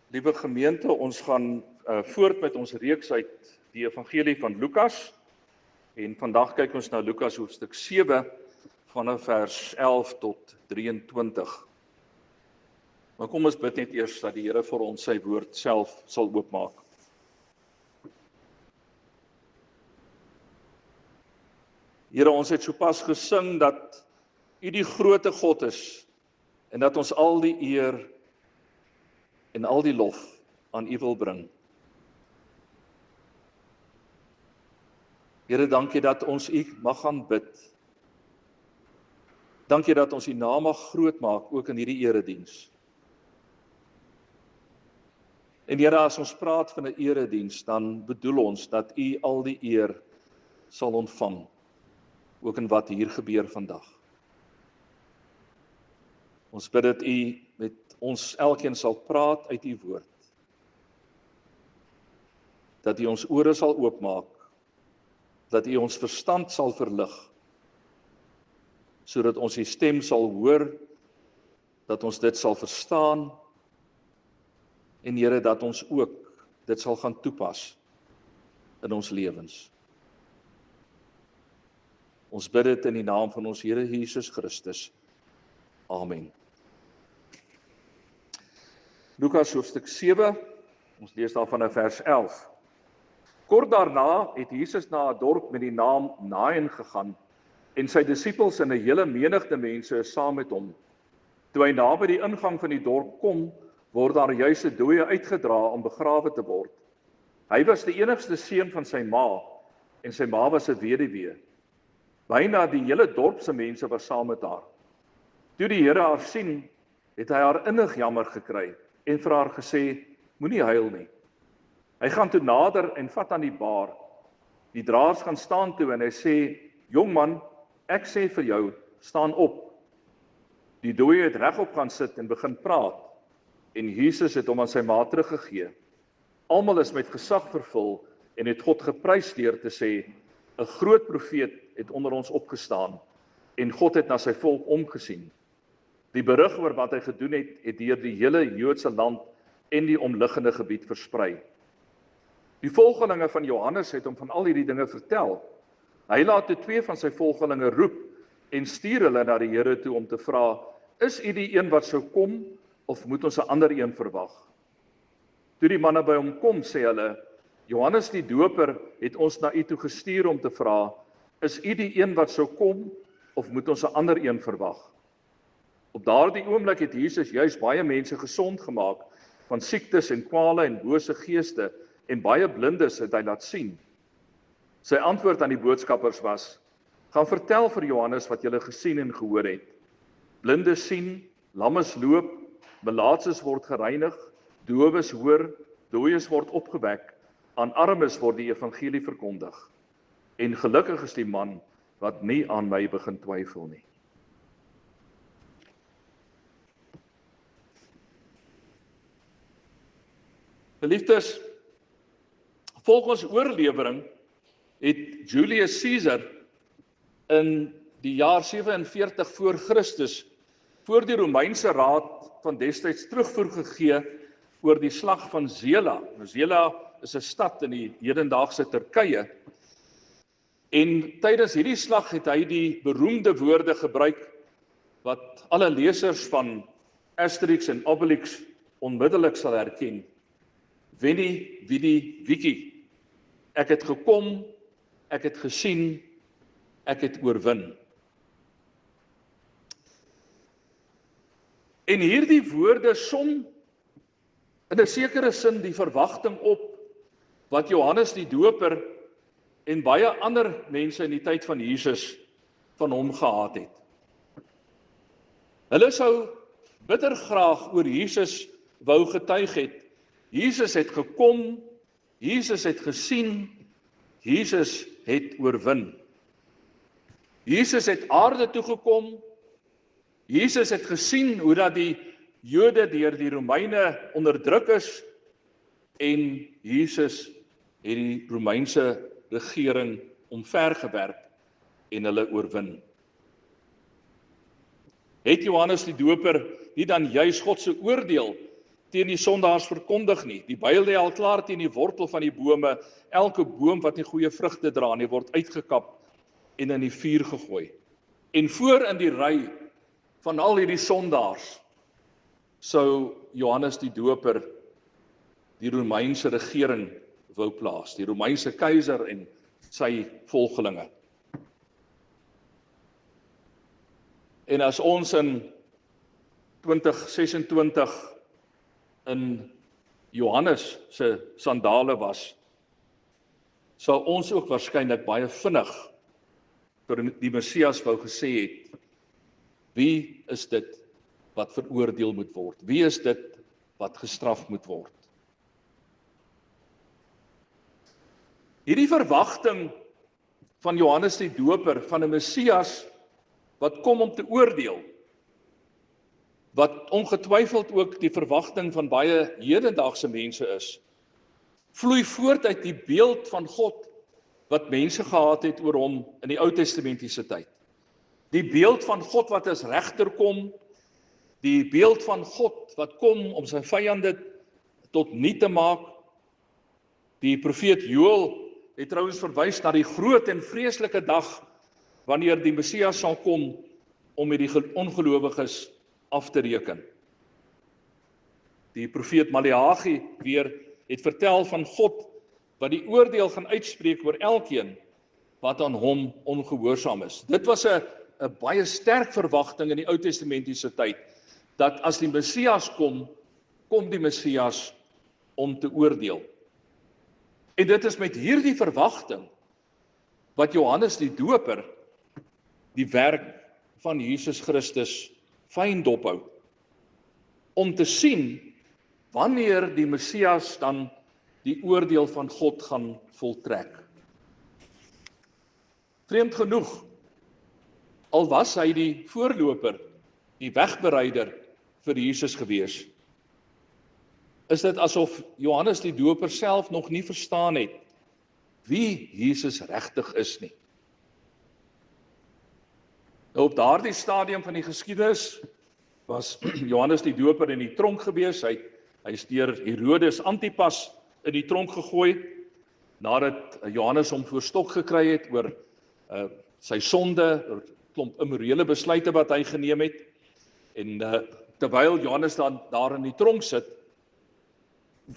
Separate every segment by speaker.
Speaker 1: Liewe gemeente, ons gaan voort met ons reeks uit die evangelie van Lukas. En vandag kyk ons na Lukas hoofstuk 7 vanaf vers 11 tot 23. Maar kom ons bid net eers dat die Here vir ons sy woord self sal oopmaak. Here, ons het sopas gesing dat U die groote God is en dat ons al die eer en al die lof aan U wil bring. Here, dankie dat ons U mag gaan bid. Dankie dat ons U naam mag groot maak, ook in hierdie erediens. En Here, as ons praat van 'n erediens, dan bedoel ons dat U al die eer sal ontvang, ook in wat hier gebeur vandag. Ons bid dat U met ons elkeen sal praat uit U woord. Dat U ons ore sal oopmaak, dat U ons verstand sal verlig, sodat ons U stem sal hoor, dat ons dit sal verstaan, en Here, dat ons ook dit sal gaan toepas in ons lewens. Ons bid dit in die naam van ons Here Jesus Christus. Amen. Lukas hoofstuk 7, ons lees daar van vers 11. Kort daarna het Jesus na 'n dorp met die naam Nain gegaan, en sy disippels en 'n hele menigte mense saam met hom. Toe hy naby die ingang van die dorp kom, word daar juis 'n dooie uitgedra om begrawe te word. Hy was die enigste seun van sy ma, en sy ma was 'n weduwee. Byna die hele dorp se mense was saam met haar. Toe die Here haar sien, het hy haar innig jammer gekry en vir haar gesê, moenie huil nie. Hy gaan toe nader en vat aan die baar. Die draers gaan staan toe en hy sê, jong man, ek sê vir jou, staan op. Die dooie het regop gaan sit en begin praat, en Jesus het hom aan sy ma teruggegee. Almal is met gesag vervul en het God geprys deur te sê, 'n groot profeet het onder ons opgestaan, en God het na sy volk omgesien. Die berig oor wat hy gedoen het deur die hele Joodse land en die omliggende gebied versprei. Die volgelinge van Johannes het hom van al hierdie dinge vertel. Hy laat toe 2 van sy volgelinge roep en stuur hulle na die Here toe om te vra, is U die een wat sou kom, of moet ons 'n ander een verwag? Toe die manne by hom kom, sê hulle, Johannes die Doper het ons na U toe gestuur om te vra, is U die een wat sou kom, of moet ons 'n ander een verwag? Op daardie oomblik het Jesus juis baie mense gesond gemaak van siektes en kwale en bose geeste, en baie blindes het hy laat sien. Sy antwoord aan die boodskappers was, gaan vertel vir Johannes wat julle gesien en gehoor het. Blindes sien, lammes loop, melaatses word gereinig, dowes hoor, dooies word opgewek, aan armes word die evangelie verkondig. En gelukkig is die man wat nie aan my begin twyfel nie. Geliefdes, volgens oorlewering het Julius Caesar in die jaar 47 voor Christus voor die Romeinse raad van destyds terugvoer gegee oor die slag van Zela. Zela is 'n stad in die hedendaagse Turkye. En tydens hierdie slag het hy die beroemde woorde gebruik wat alle lesers van Asterix en Obelix onmiddellik sal herken. Veni, vidi, vici. Ek het gekom, ek het gesien, ek het oorwin. En hierdie woorde som in 'n sekere sin die verwagting op wat Johannes die Doper en baie ander mense in die tyd van Jesus van hom gehad het. Hulle sou bitter graag oor Jesus wou getuig het. Jesus het gekom, Jesus het gesien, Jesus het oorwin. Jesus het aarde toe gekom, Jesus het gesien hoe dat die Jode deur die Romeine onderdruk is, en Jesus het die Romeinse regering omvergewerp en hulle oorwin. Het Johannes die Doper nie dan juis God se oordeel teen die sondaars verkondig nie. Die byl lê al klaar teen die wortel van die bome. Elke boom wat nie goeie vrugte dra nie, word uitgekap en in die vuur gegooi. En voor in die ry van al hierdie sondaars sou Johannes die Doper die Romeinse regering wou plaas, die Romeinse keiser en sy volgelinge. En as ons in 2026 in Johannes se sandale was, sou ons ook waarskynlik baie vinnig vir die Messias wou gesê het, wie is dit wat veroordeel moet word? Wie is dit wat gestraf moet word? Hierdie verwagting van Johannes die Doper, van 'n Messias wat kom om te oordeel, wat ongetwyfeld ook die verwagting van baie hedendaagse mense is, vloei voort uit die beeld van God wat mense gehad het oor hom in die Ou Testamentiese tyd. Die beeld van God wat as regter kom, die beeld van God wat kom om sy vyande tot niet te maak. Die profeet Joël het trouwens verwys na die groot en vreeslike dag wanneer die Messias sal kom om met die ongelowiges af te reken. Die profeet Maleagi weer het vertel van God wat die oordeel gaan uitspreek oor elkeen wat aan hom ongehoorsaam is. Dit was 'n baie sterk verwagting in die Ou Testamentiese tyd, dat as die Messias kom die Messias om te oordeel. En dit is met hierdie verwagting wat Johannes die Doper die werk van Jesus Christus fyn dophou, om te sien wanneer die Messias dan die oordeel van God gaan voltrek. Vreemd genoeg, al was hy die voorloper, die wegbereider vir Jesus gewees, is dit asof Johannes die Doper self nog nie verstaan het wie Jesus regtig is nie. Op daardie stadium van die geskiedenis was Johannes die Doper in die tronk gewees. Hy is deur Herodes Antipas in die tronk gegooi, nadat Johannes hom voor stok gekry het oor sy sonde, oor klomp immorele besluite wat hy geneem het. En terwyl Johannes dan daar in die tronk sit,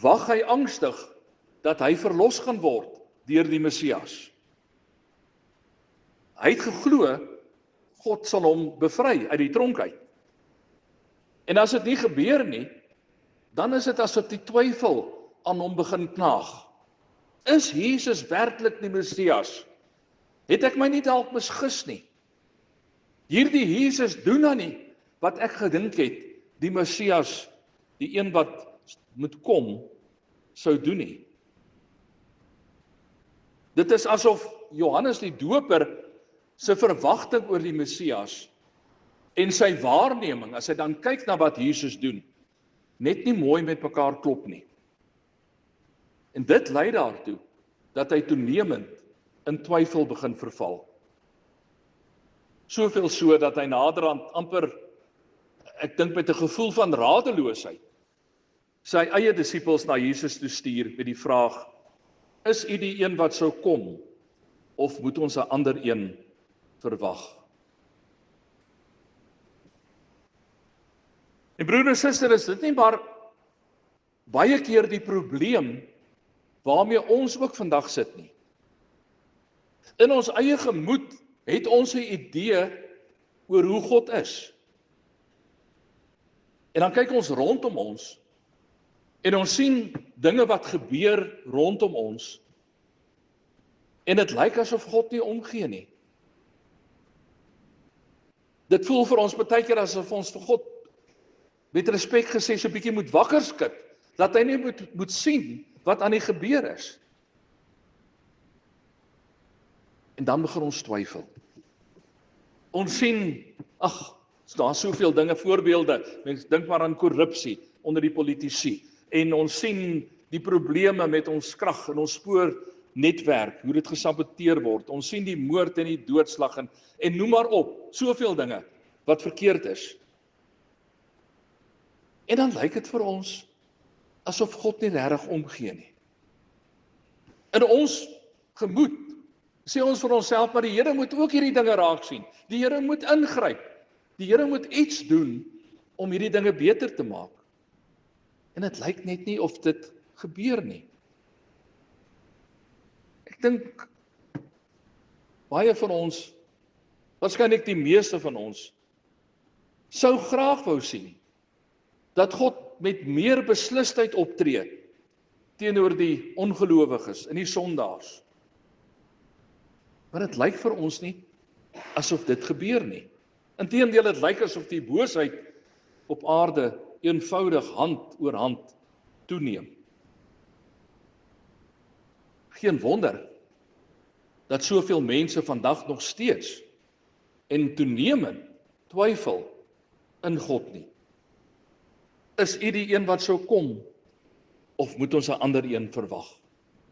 Speaker 1: wag hy angstig dat hy verlos gaan word deur die Messias. Hy het geglo God sal hom bevry uit die tronk uit. En as dit nie gebeur nie, dan is dit asof die twyfel aan hom begin knaag. Is Jesus werklik die Messias? Het ek my nie dalk misgis nie? Hierdie Jesus doen dan nie wat ek gedink het, die Messias, die een wat moet kom, sou doen nie. Dit is asof Johannes die Doper sy verwagting oor die Messias en sy waarneming, as hy dan kyk na wat Jesus doen, net nie mooi met mekaar klop nie. En dit lei daartoe, dat hy toenemend in twyfel begin verval. Soveel so, dat hy naderhand amper, ek dink met 'n gevoel van radeloosheid, sy eie disippels na Jesus toe stuur met die vraag, is u die een wat sou kom, of moet ons 'n ander een verwag? En broer en suster, is dit nie maar baie keer die probleem waarmee ons ook vandag sit nie. In ons eie gemoed het ons 'n idee oor hoe God is. En dan kyk ons rondom ons en ons sien dinge wat gebeur rondom ons en dit lyk asof God nie omgee nie. Dit voel vir ons baie keer asof ons vir God met respek gesê so 'n bietjie moet wakker skud, dat hy nie moet sien wat aan die gebeur is. En dan begin ons twyfel. Ons sien, daar is soveel dinge, voorbeelde, mens dink maar aan korrupsie onder die politici, en ons sien die probleme met ons krag en ons spoornetwerk, hoe dit gesaboteer word, ons sien die moord en die doodslag, en noem maar op, soveel dinge wat verkeerd is. En dan lyk dit vir ons asof God nie regtig omgee nie. In ons gemoed sê ons vir onsself, maar die Here moet ook hierdie dinge raak sien. Die Here moet ingryp. Die Here moet iets doen om hierdie dinge beter te maak. En dit lyk net nie of dit gebeur nie. Ek dink baie van ons, waarskynlik die meeste van ons, sou graag wou sien dat God met meer beslisheid optree teenoor die ongelowiges en die sondaars. Maar dit lyk vir ons nie asof dit gebeur nie. Inteendeel, dit lyk asof die boosheid op aarde eenvoudig hand oor hand toeneem. Geen wonder dat soveel mense vandag nog steeds en toenemend twyfel in God nie. Is U die een wat sou kom, of moet ons 'n ander een verwag?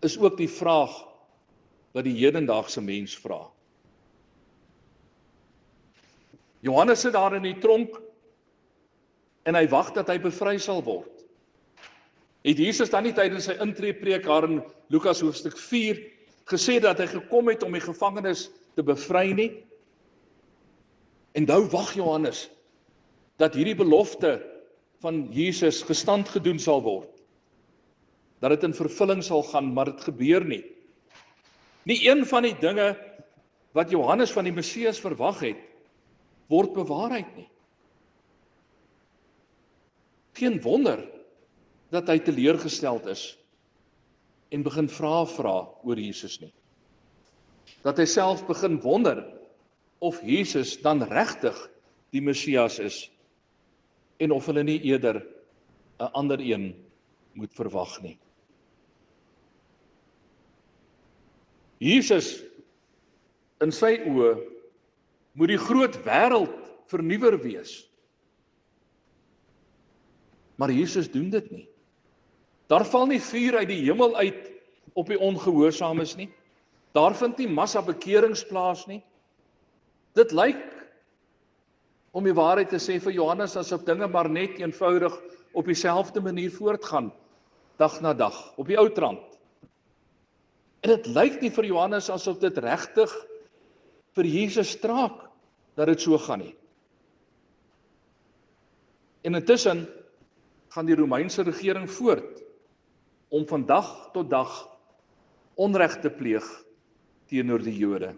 Speaker 1: Is ook die vraag wat die hedendaagse mens vra. Johannes sit daar in die tronk en hy wag dat hy bevry sal word. Het Jesus dan nie tydens sy intreepreek daar in Lukas hoofstuk 4 gesê dat hy gekom het om die gevangenes te bevry nie? En nou wag Johannes dat hierdie belofte van Jesus gestand gedoen sal word. Dat dit in vervulling sal gaan, maar dit gebeur nie. Nie een van die dinge wat Johannes van die Messias verwag het, word bewaarheid nie. Geen wonder dat hy teleurgesteld is en begin vra oor Jesus nie. Dat hy self begin wonder of Jesus dan regtig die Messias is en of hulle nie eerder 'n ander een moet verwag nie. Jesus in sy oë moet die groot wêreld vernuwer wees. Maar Jesus doen dit nie. Daar val nie vuur uit die hemel uit op die ongehoorsaames nie. Daar vind nie massa bekerings plaas nie. Dit lyk, om die waarheid te sê vir Johannes, asof dinge maar net eenvoudig op dieselfde manier voortgaan, dag na dag, op die ou trant. En dit lyk nie vir Johannes asof dit regtig vir Jesus straak dat dit so gaan nie. En intussen gaan die Romeinse regering voort om van dag tot dag onreg te pleeg teenoor die Jode.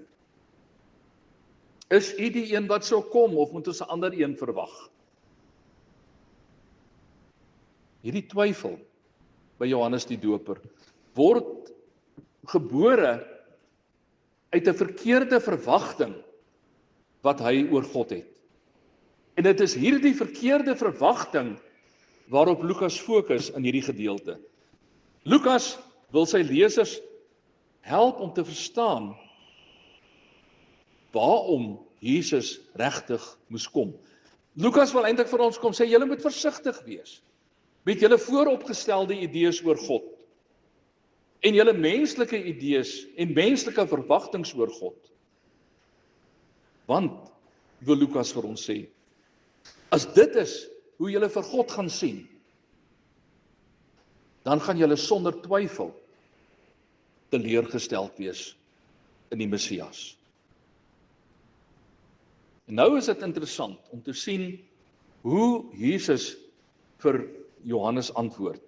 Speaker 1: Is U die een wat sou kom, of moet ons 'n ander een verwag? Hierdie twyfel by Johannes die Doper word gebore uit 'n verkeerde verwagting wat hy oor God het. En dit is hierdie verkeerde verwagting waarop Lukas fokus in hierdie gedeelte. Lukas wil sy lesers help om te verstaan waarom Jesus regtig moes kom. Lukas wil eintlik vir ons kom sê, julle moet versigtig wees met julle vooropgestelde idees oor God en julle menslike idees en menslike verwagtinge oor God. Want, wil Lukas vir ons sê, as dit is hoe julle vir God gaan sien, dan gaan julle sonder twyfel teleurgesteld wees in die Messias. En nou is dit interessant om te sien hoe Jesus vir Johannes antwoord.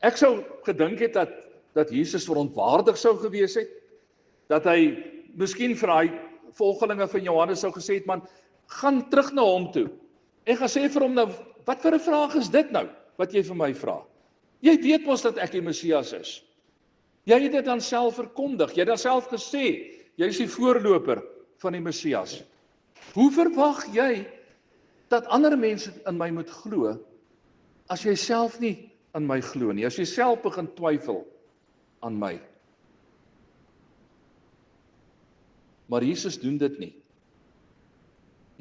Speaker 1: Ek sou gedink het dat Jesus verontwaardig sou gewees het, dat hy miskien vir hy volgelinge van Johannes sou gesê het, man, gaan terug na hom toe, en gaan sê vir hom nou, wat vir 'n vraag is dit nou, wat jy vir my vra? Jy weet mos dat ek die Messias is. Jy het dit dan self verkondig, jy het dan self gesê, jy is die voorloper van die Messias. Hoe verwag jy dat ander mense in my moet glo, as jy self nie aan my glo nie, as jy self begin twyfel aan my? Maar Jesus doen dit nie.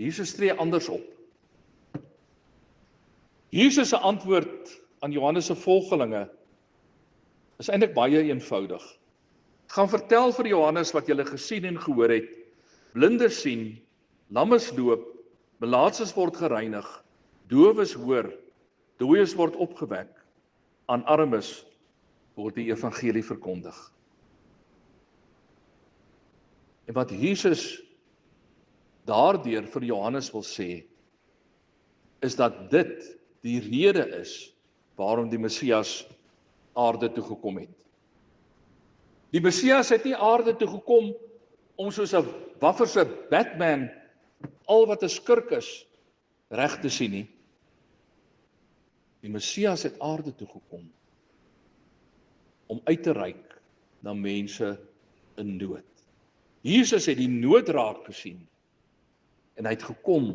Speaker 1: Jesus tree anders op. Jesus se antwoord aan Johannes se volgelinge is eintlik baie eenvoudig. Gaan vertel vir Johannes wat julle gesien en gehoor het. Blindes sien, lammes loop, melaatses word gereinig, dowes hoor, dooies word opgewek, aan armes word die evangelie verkondig. En wat Jesus daardeur vir Johannes wil sê, is dat dit die rede is waarom die Messias aarde toe gekom het. Die Messias het nie aarde toe gekom om soos 'n wafferse Batman al wat 'n skurk is reg te sien nie. Die Messias het aarde toe gekom om uit te reik na mense in nood. Jesus het die nood raak gesien en hy het gekom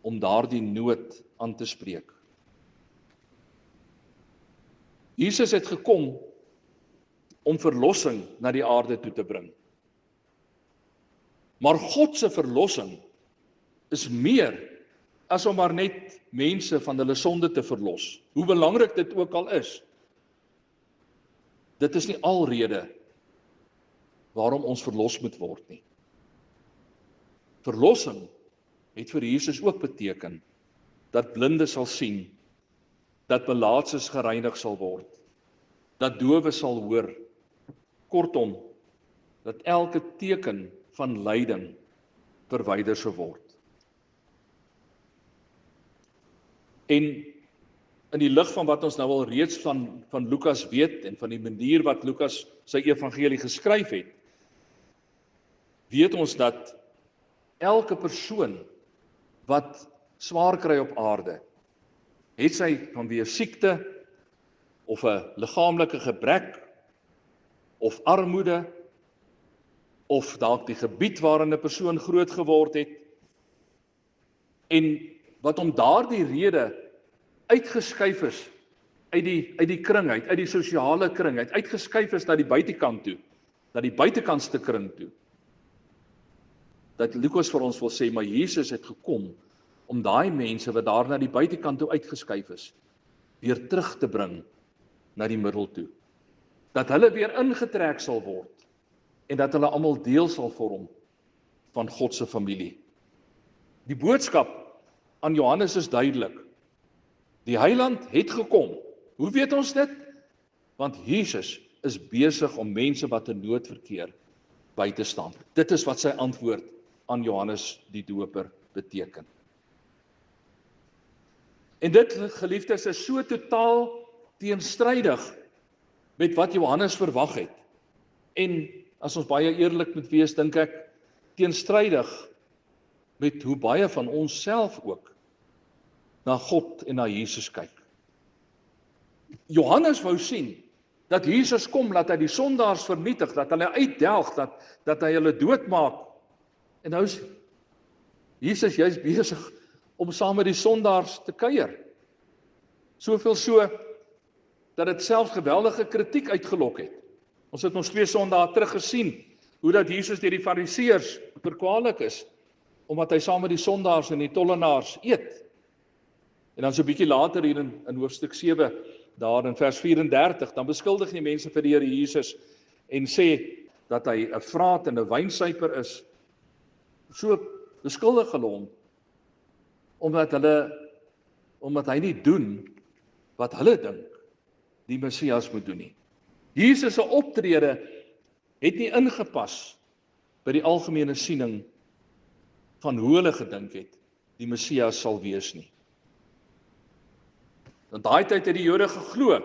Speaker 1: om daardie nood aan te spreek. Jesus het gekom om verlossing na die aarde toe te bring. Maar God se verlossing is meer as om maar net mense van hulle sonde te verlos. Hoe belangrik dit ook al is. Dit is nie alrede waarom ons verlos moet word nie. Verlossing het vir Jesus ook beteken dat blinde sal sien, dat melaatses gereinig sal word, dat dowe sal hoor, kortom, dat elke teken van lyding verwyder sal word. En in die lig van wat ons nou al reeds van Lukas weet en van die manier wat Lukas sy evangelie geskryf het, weet ons dat elke persoon wat swaar kry op aarde, het sy vanweë siekte of 'n liggaamlike gebrek of armoede of dalk die gebied waarin 'n persoon groot geword het, en wat om daardie rede uitgeskuif is uit die kring uit die sosiale kring uitgeskuif is na die buitekant toe, na die buitekantste kring toe. Dat Lukas vir ons wil sê, maar Jesus het gekom om daai mense wat daar na die buitekant toe uitgeskuif is, weer terug te bring na die middel toe. Dat hulle weer ingetrek sal word en dat hulle almal deel sal vorm van God se familie. Die boodskap aan Johannes is duidelik. Die Heiland het gekom. Hoe weet ons dit? Want Jesus is besig om mense wat in nood verkeer by te staan. Dit is wat sy antwoord aan Johannes die Doper beteken. En dit, geliefdes, is so totaal teenstrydig met wat Johannes verwag het. En as ons baie eerlik moet wees, dink ek, teenstrydig met hoe baie van ons self ook na God en na Jesus kyk. Johannes wou sien dat Jesus kom, dat hy die sondaars vernietig, dat hulle uitdelg, dat hy hulle doodmaak. En nou is Jesus juist besig om saam met die sondaars te kuier. Soveel so dat dit selfs geweldige kritiek uitgelok het. Ons het ons 2 Sondae terug gesien hoe dat Jesus deur die Fariseërs verkwalik is omdat hy saam met die sondaars en die tollenaars eet. En dan so 'n bietjie later hier in hoofstuk 7, daar in vers 34, dan beskuldig die mense vir die Here Jesus en sê dat hy 'n vraat en 'n wynsuiper is. So beskuldig hulle hom omdat hy nie doen wat hulle dink die Messias moet doen nie. Jesus se optrede het nie ingepas by die algemene siening van hoe hulle gedink het die Messias sal wees nie. Want daai tyd het die Jode geglo,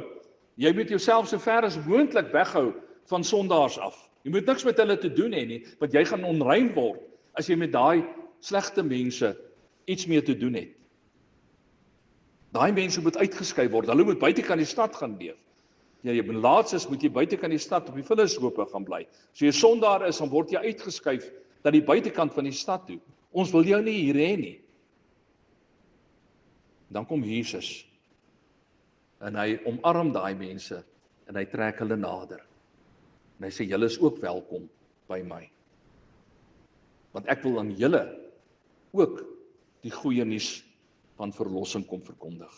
Speaker 1: jy moet jouself so ver as moontlik weghou van sondaars af. Jy moet niks met hulle te doen hê nie, want jy gaan onrein word as jy met daai slegte mense iets mee te doen het. Daai mense moet uitgeskuif word, hulle moet buitekant die stad gaan leef. Ja, jy melaats is, moet jy buitekant die stad op die vullishope gaan bly. So jy sondaar is, dan word jy uitgeskuif na die buitekant van die stad toe. Ons wil jou nie hier hê nie. Dan kom Jesus en hy omarm daai mense en hy trek hulle nader. En hy sê, julle is ook welkom by my. Want ek wil aan julle ook die goeie nuus van verlossing kom verkondig.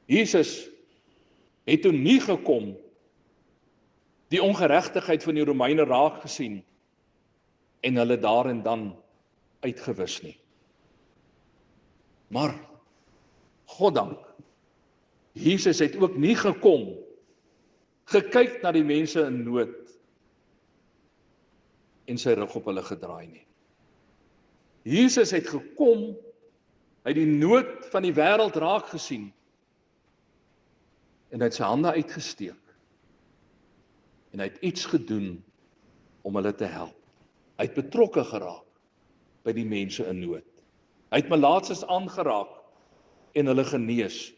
Speaker 1: Jesus het toe nie gekom die ongeregtigheid van die Romeine raak gesien en hulle daar en dan uitgewis nie. Maar, goddank, Jesus het ook nie gekom, gekyk na die mense in nood, en sy rug op hulle gedraai nie. Jesus het gekom, hy het die nood van die wêreld raak gesien, en hy het sy hande uitgesteek, en hy het iets gedoen om hulle te help. Hy het betrokke geraak by die mense in nood. Hy het melaatses aangeraak en hulle genees.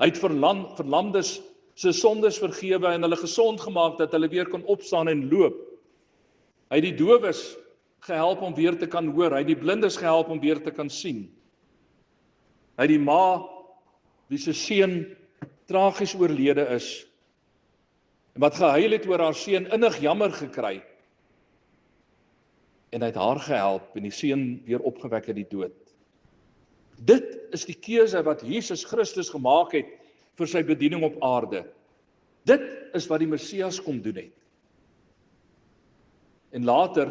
Speaker 1: Hy het verlamdes se sondes vergewe en hulle gesond gemaak dat hulle weer kon opstaan en loop. Hy het die dowes gehelp om weer te kan hoor. Hy het die blindes gehelp om weer te kan sien. Hy het die ma wie se seun tragies oorlede is en wat gehuil het oor haar seun innig jammer gekry. En hy het haar gehelp en die seun weer opgewek uit die dood. Dit is die keuse wat Jesus Christus gemaak het vir sy bediening op aarde. Dit is wat die Messias kom doen het. En later,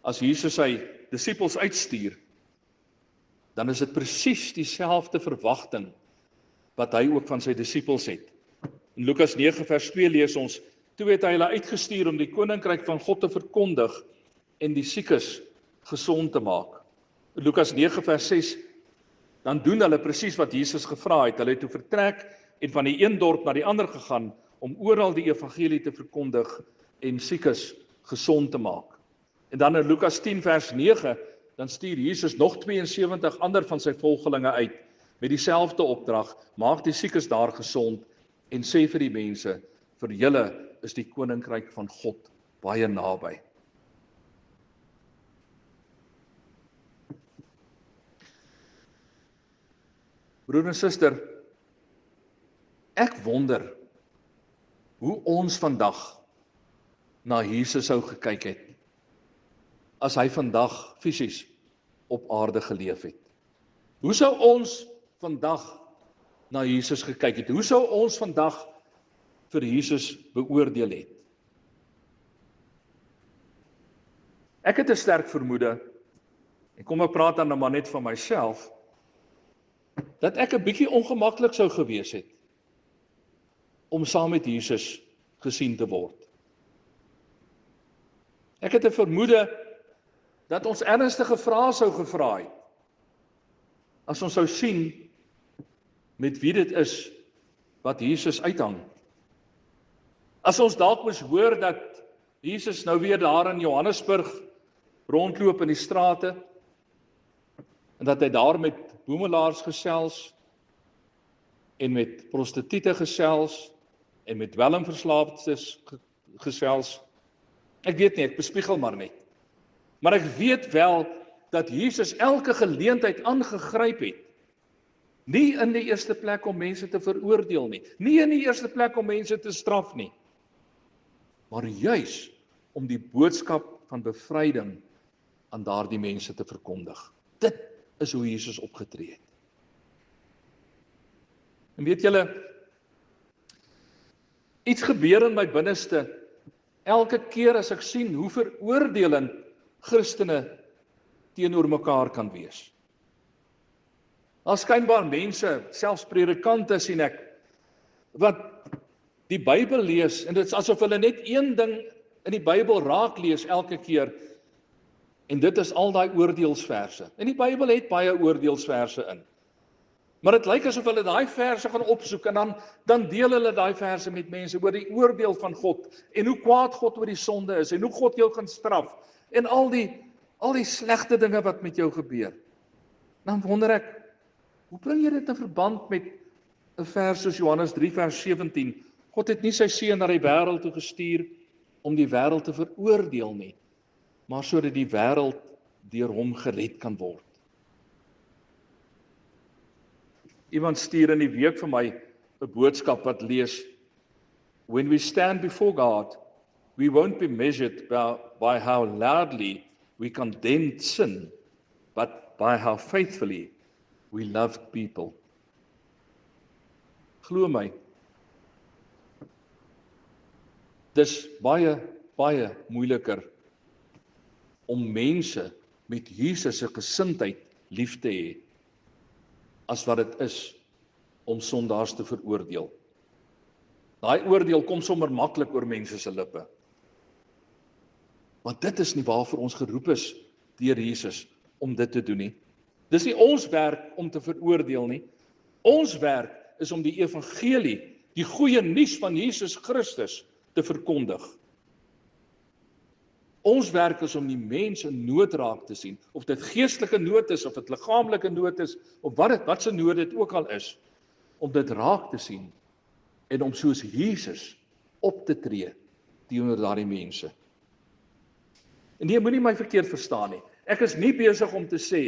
Speaker 1: as Jesus sy disippels uitstuur, dan is dit presies dieselfde verwagting wat hy ook van sy disippels het. In Lukas 9 vers 2 lees ons, toe het hy hulle uitgestuur om die koninkryk van God te verkondig en die siekes gesond te maak. In Lukas 9 vers 6, dan doen hulle presies wat Jesus gevra het. Hulle het toe vertrek en van die een dorp na die ander gegaan om oral die evangelie te verkondig en siekes gesond te maak. En dan in Lukas 10 vers 9, dan stuur Jesus nog 72 ander van sy volgelinge uit met dieselfde opdrag, maak die siekes daar gesond en sê vir die mense, vir julle is die koninkryk van God baie naby. Broer en suster, ek wonder hoe ons vandag na Jesus sou gekyk het, as hy vandag fisies op aarde geleef het. Hoe sou ons vandag na Jesus gekyk het? Hoe sou ons vandag vir Jesus beoordeel het? Ek het 'n sterk vermoede, en kom ek praat dan nou maar net van myself, dat ek 'n bietjie ongemaklik sou gewees het om saam met Jesus gesien te word. Ek het 'n vermoede dat ons ernstige vrae sou gevra het, as ons sou sien met wie dit is wat Jesus uithang. As ons dalk moes hoor dat Jesus nou weer daar in Johannesburg rondloop in die strate, en dat hy daar met boemelaars gesels, en met prostituie gesels, en met dwelmverslaafdes gesels. Ek weet nie, ek bespiegel maar net. Maar ek weet wel dat Jesus elke geleentheid aangegryp het. Nie in die eerste plek om mense te veroordeel nie. Nie in die eerste plek om mense te straf nie. Maar juis om die boodskap van bevryding aan daardie mense te verkondig. Dit is hoe Jesus opgetree het. En weet julle, iets gebeur in my binneste, elke keer as ek sien hoe veroordelend Christene teenoor mekaar kan wees. Daar skynbaar mense, selfs predikante sien ek, wat die Bybel lees, en dit is asof hulle net een ding in die Bybel raak lees elke keer, en dit is al daai oordeelsverse. En die Bybel het baie oordeelsverse in. Maar dit lyk asof hulle daai verse gaan opsoek, en dan deel hulle daai verse met mense oor die oordeel van God, en hoe kwaad God oor die sonde is, en hoe God jou gaan straf, en al die slegte dinge wat met jou gebeur. Dan wonder ek, hoe bring jy dit in verband met 'n vers soos Johannes 3 vers 17? God het nie sy seun na die wêreld toe gestuur om die wêreld te veroordeel nie, maar sodat die wêreld deur hom gered kan word. Iemand stuur in die week vir my 'n boodskap wat lees, when we stand before God, we won't be measured by how loudly we condemn sin, but by how faithfully we love people. Glo my, dis baie moeiliker om mense met Jesus se gesindheid lief te hê, as wat dit is om sondaars te veroordeel. Daai oordeel kom sommer maklik oor mense se lippe. Want dit is nie waarvoor ons geroep is deur Jesus om dit te doen nie. Dis nie ons werk om te veroordeel nie. Ons werk is om die evangelie, die goeie nuus van Jesus Christus te verkondig. Ons werk is om die mens in nood raak te sien, of dit geestelike nood is, of dit liggaamlike nood is, of wat se nood dit ook al is, om dit raak te sien en om soos Jesus op te tree teenoor daardie mense. En nee, moenie my verkeerd verstaan nie. Ek is nie besig om te sê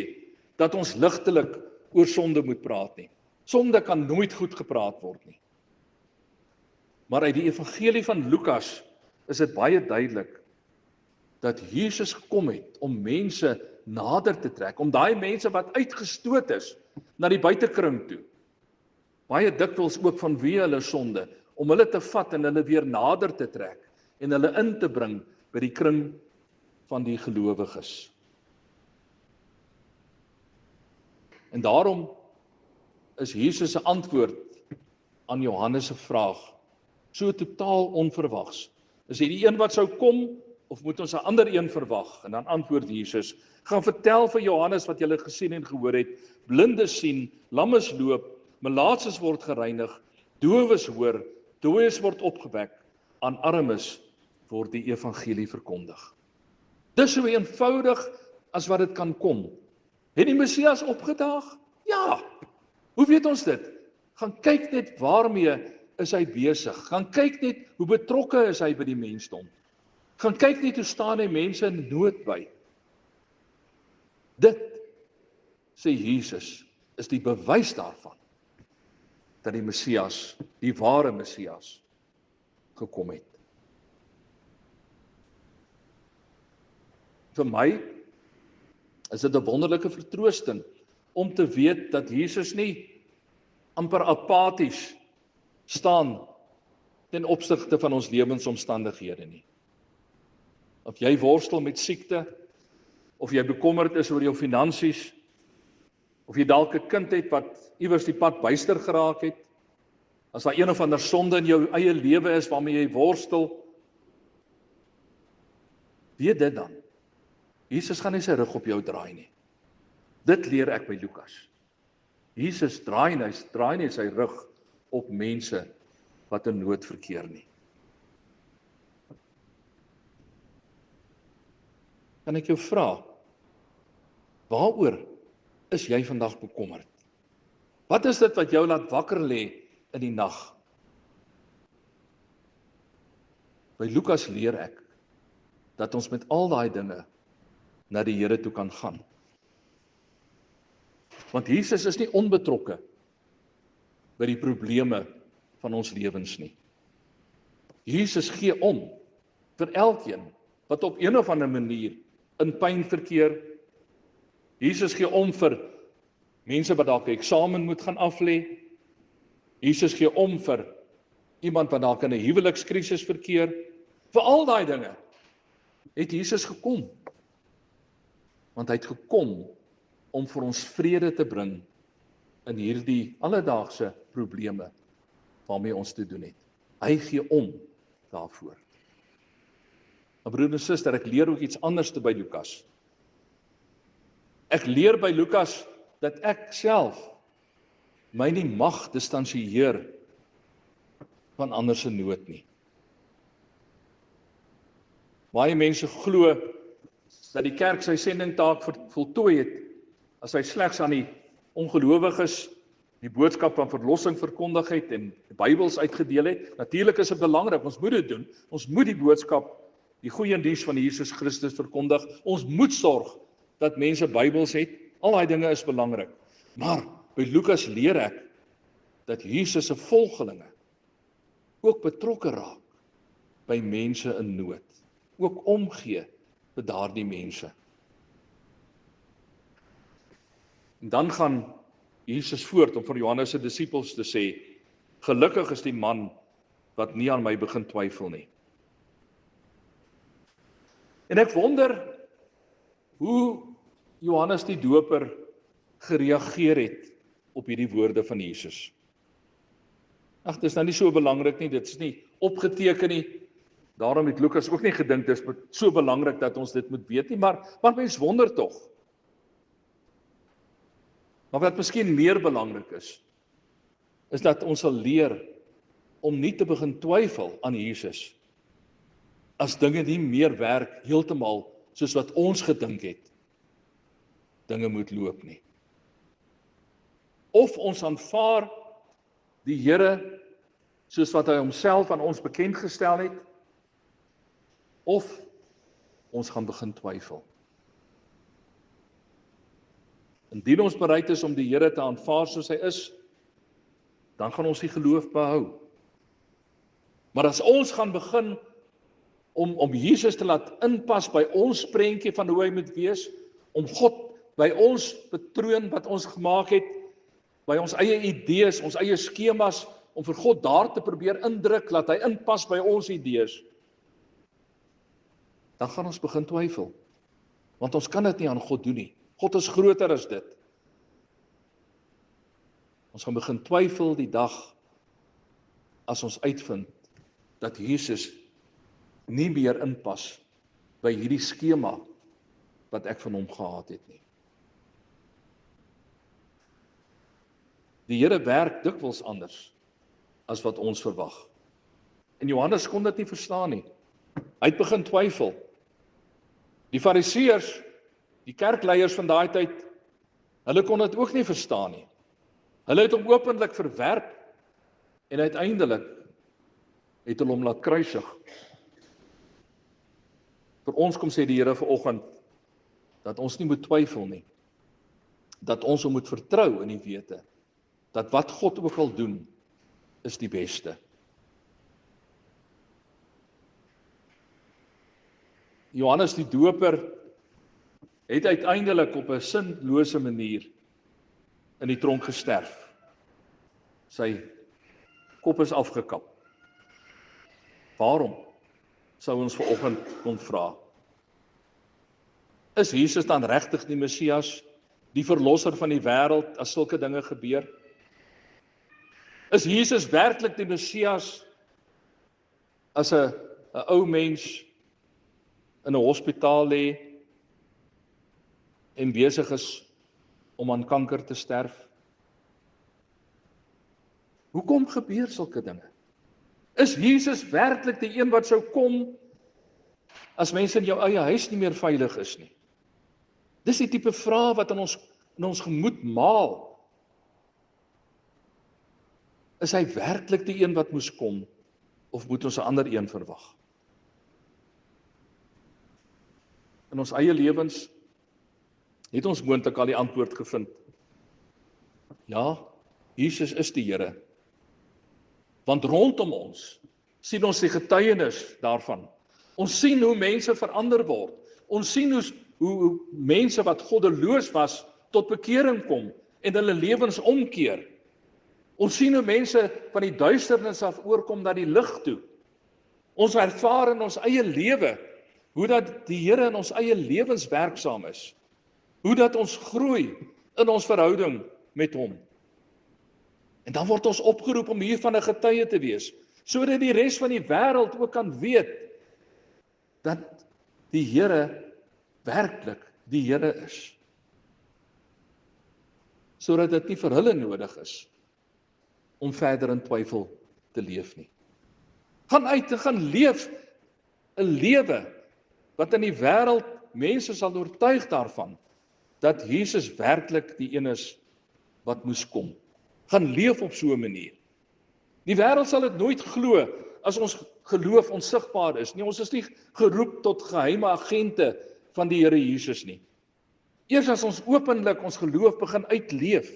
Speaker 1: dat ons ligtelik oor sonde moet praat nie. Sonde kan nooit goed gepraat word nie. Maar uit die evangelie van Lukas is dit baie duidelik dat Jesus gekom het om mense nader te trek, om daai mense wat uitgestoot is na die buitekring toe. Baie dikwels ook vanweë hulle sonde, om hulle te vat en hulle weer nader te trek en hulle in te bring by die kring van die gelowiges. En daarom is Jesus se antwoord aan Johannes se vraag so totaal onverwags. Is hy die een wat sou kom, of moet ons 'n ander een verwag? En dan antwoord Jesus, gaan vertel vir Johannes wat julle gesien en gehoor het, blindes sien, lammes loop, melaatses word gereinig, dowes hoor, dooies word opgewek, aan armes word die evangelie verkondig. Dis so eenvoudig as wat dit kan kom. Het die Messias opgedaag? Ja. Hoe weet ons dit? Gaan kyk net waarmee is hy besig. Gaan kyk net hoe betrokke is hy by die mensdom. Gaan kyk net hoe staan hy mense in nood by. Dit, sê Jesus, is die bewys daarvan dat die Messias, die ware Messias, gekom het. Vir my is dit 'n wonderlike vertroosting om te weet dat Jesus nie amper apaties staan ten opsigte van ons lewensomstandighede nie. Of jy worstel met siekte, of jy bekommerd is oor jou finansies, of jy dalk 'n kind het wat iewers die pad byster geraak het, as daar een of ander sonde in jou eie lewe is waarmee jy worstel, weet dit dan. Jesus gaan nie sy rug op jou draai nie. Dit leer ek by Lukas. Jesus draai nie sy rug op mense wat in nood verkeer nie. Kan ek jou vra, waaroor is jy vandag bekommerd? Wat is dit wat jou laat wakker lê in die nag? By Lukas leer ek dat ons met al daai dinge na die Here toe kan gaan. Want Jesus is nie onbetrokke by die probleme van ons lewens nie. Jesus gee om vir elkeen wat op een of ander manier in pyn verkeer. Jesus gee om vir mense wat dalk 'n eksamen moet gaan aflê. Jesus gee om vir iemand wat dalk in 'n huwelikskrisis verkeer. Vir al daai dinge het Jesus gekom. Want hy het gekom om vir ons vrede te bring in hierdie alledaagse probleme waarmee ons te doen het. Hy gee om daarvoor. Maar broer en suster, ek leer ook iets anders te by Lukas. Ek leer by Lukas dat ek self my nie mag distansieer van ander se nood nie. Baie mense glo dat die kerk sy sendingtaak voltooi het as hy slegs aan die ongelowiges die boodskap van verlossing verkondig het en die Bybels uitgedeel het. Natuurlik is dit belangrik, ons moet dit doen. Ons moet die boodskap, die goeie nuus van Jesus Christus verkondig. Ons moet sorg dat mense Bybels het. Al daai dinge is belangrik. Maar by Lukas leer ek dat Jesus se volgelinge ook betrokke raak by mense in nood. Ook omgee vir daardie mense. En dan gaan Jesus voort om vir Johannes se disippels te sê, gelukkig is die man wat nie aan my begin twyfel nie. En ek wonder hoe Johannes die Doper gereageer het op hierdie woorde van Jesus. Ag, dit is nou nie so belangrik nie, dit is nie opgeteken nie. Daarom het Lukas ook nie gedink dit is so belangrik dat ons dit moet weet nie, maar mens wonder tog. Maar wat miskien meer belangrik is dat ons sal leer om nie te begin twyfel aan Jesus as dinge nie meer werk heeltemal soos wat ons gedink het dinge moet loop nie. Of ons aanvaar die Here soos wat hy homself aan ons bekend gestel het, of ons gaan begin twyfel. Indien ons bereid is om die Here te aanvaar soos hy is, dan gaan ons die geloof behou. Maar as ons gaan begin om Jesus te laat inpas by ons prentjie van hoe hy moet wees, om God by ons patroon wat ons gemaak het, by ons eie idees, ons eie skemas, om vir God daar te probeer indruk, laat hy inpas by ons idees, dan gaan ons begin twyfel. Want ons kan dit nie aan God doen nie. God is groter as dit. Ons gaan begin twyfel die dag as ons uitvind dat Jesus nie meer inpas by hierdie skema wat ek van hom gehad het nie. Die Here werk dikwels anders as wat ons verwag. En Johannes kon dit nie verstaan nie. Hy het begin twyfel. Die Fariseërs, die kerkleiers van daai tyd, hulle kon dit ook nie verstaan nie. Hulle het hom openlik verwerp en uiteindelik het hulle hom laat kruisig. Vir ons kom sê die Here vanoggend dat ons nie moet twyfel nie. Dat ons hom moet vertrou in die wete dat wat God ook al doen is die beste. Johannes die Doper het uiteindelik op 'n sinlose manier in die tronk gesterf. Sy kop is afgekap. Waarom? Sou ons vanoggend kon vra. Is Jesus dan regtig die Messias, die verlosser van die wêreld as sulke dinge gebeur? Is Jesus werklik die Messias as 'n ou mens in 'n hospitaal lê en besig is om aan kanker te sterf? Hoekom gebeur sulke dinge? Is Jesus werklik die een wat sou kom as mense in jou eie huis nie meer veilig is nie? Dis die tipe vrae wat in ons gemoed maal. Is hy werklik die een wat moes kom, of moet ons 'n ander een verwag? In ons eie lewens het ons moontlik al die antwoord gevind. Ja, Jesus is die Here. Want rondom ons sien ons die getuienis daarvan. Ons sien hoe mense verander word. Ons sien hoe mense wat goddeloos was tot bekering kom en hulle lewens omkeer. Ons sien hoe mense van die duisternis af oorkom na die lig toe. Ons ervaar in ons eie lewe hoe dat die Here in ons eie lewens werksaam is. Hoe dat ons groei in ons verhouding met hom. En dan word ons opgeroep om hiervan 'n getuie te wees, sodat die res van die wêreld ook kan weet dat die Here werklik die Here is. Sodat dit nie vir hulle nodig is om verder in twyfel te leef nie. Gaan uit en gaan leef 'n lewe wat in die wêreld mense sal oortuig daarvan dat Jesus werklik die een is wat moes kom. Gaan leef op so 'n manier. Die wêreld sal dit nooit glo as ons geloof onsigbaar is nie. Ons is nie geroep tot geheime agente van die Here Jesus nie. Eers as ons openlik ons geloof begin uitleef,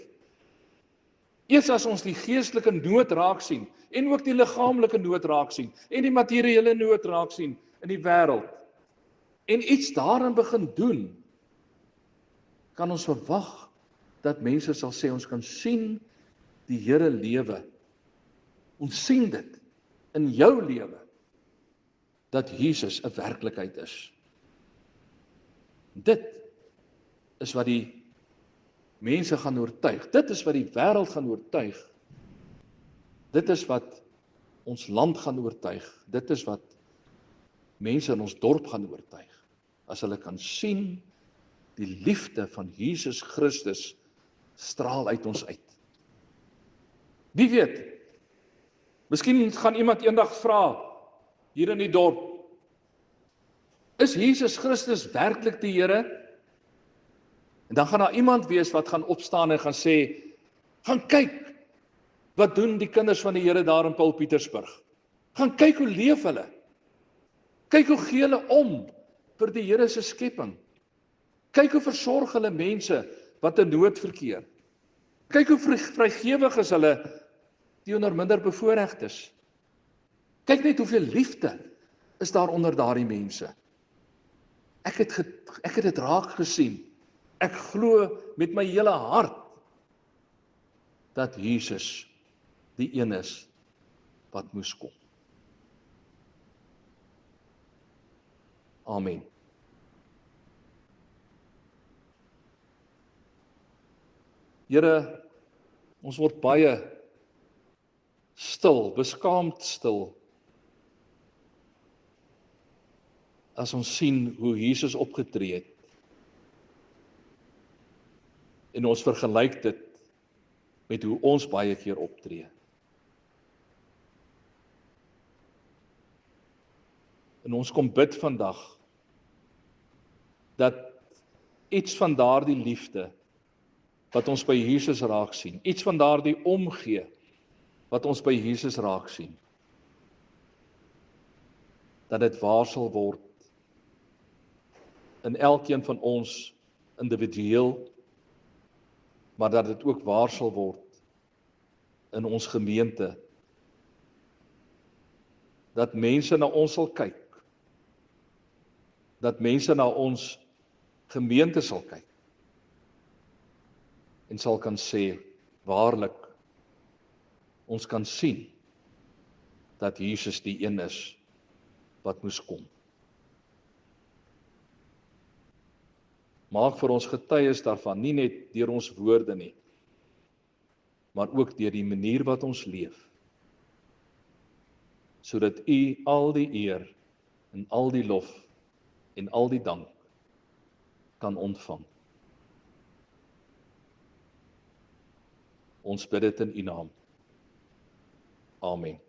Speaker 1: eers as ons die geestelike nood raak sien, en ook die liggaamlike nood raak sien, en die materiële nood raak sien in die wêreld, en iets daarin begin doen, kan ons verwag dat mense sal sê, ons kan sien die Here lewe. Ons sien dit in jou lewe, dat Jesus 'n werklikheid is. Dit is wat die mense gaan oortuig. Dit is wat die wêreld gaan oortuig. Dit is wat ons land gaan oortuig. Dit is wat mense in ons dorp gaan oortuig. As hulle kan sien, die liefde van Jesus Christus straal uit ons uit. Wie weet, miskien gaan iemand eendag vra, hier in die dorp, is Jesus Christus werklik die Here? En dan gaan daar iemand wees wat gaan opstaan en gaan sê, gaan kyk, wat doen die kinders van die Here daar in Paul Pietersburg? Gaan kyk hoe leef hulle. Kyk hoe gee hulle om vir die Here se skepping. Kyk hoe versorg hulle mense wat in nood verkeer. Kyk hoe vrygewig is hulle teenoor minder bevoorregtes. Kyk net hoeveel liefde is daar onder daardie mense. Ek het dit raak gesien. Ek glo met my hele hart dat Jesus die een is wat moes kom. Amen. Here, ons word baie stil, beskaamd stil, as ons sien hoe Jesus opgetree het. En ons vergelyk dit met hoe ons baie keer optree. En ons kom bid vandag, dat iets van daardie liefde, wat ons by Jesus raak sien, iets van daardie omgee, wat ons by Jesus raak sien, dat dit waar sal word, in elkeen van ons individueel, maar dat dit ook waar sal word in ons gemeente, dat mense na ons sal kyk, dat mense na ons gemeente sal kyk, en sal kan sê, waarlik, ons kan sien, dat Jesus die een is, wat moes kom. Maak vir ons getuies daarvan, nie net deur ons woorde nie, maar ook deur die manier wat ons leef, sodat U al die eer, en al die lof, en al die dank, kan ontvang. Ons bid dit in U naam. Amen.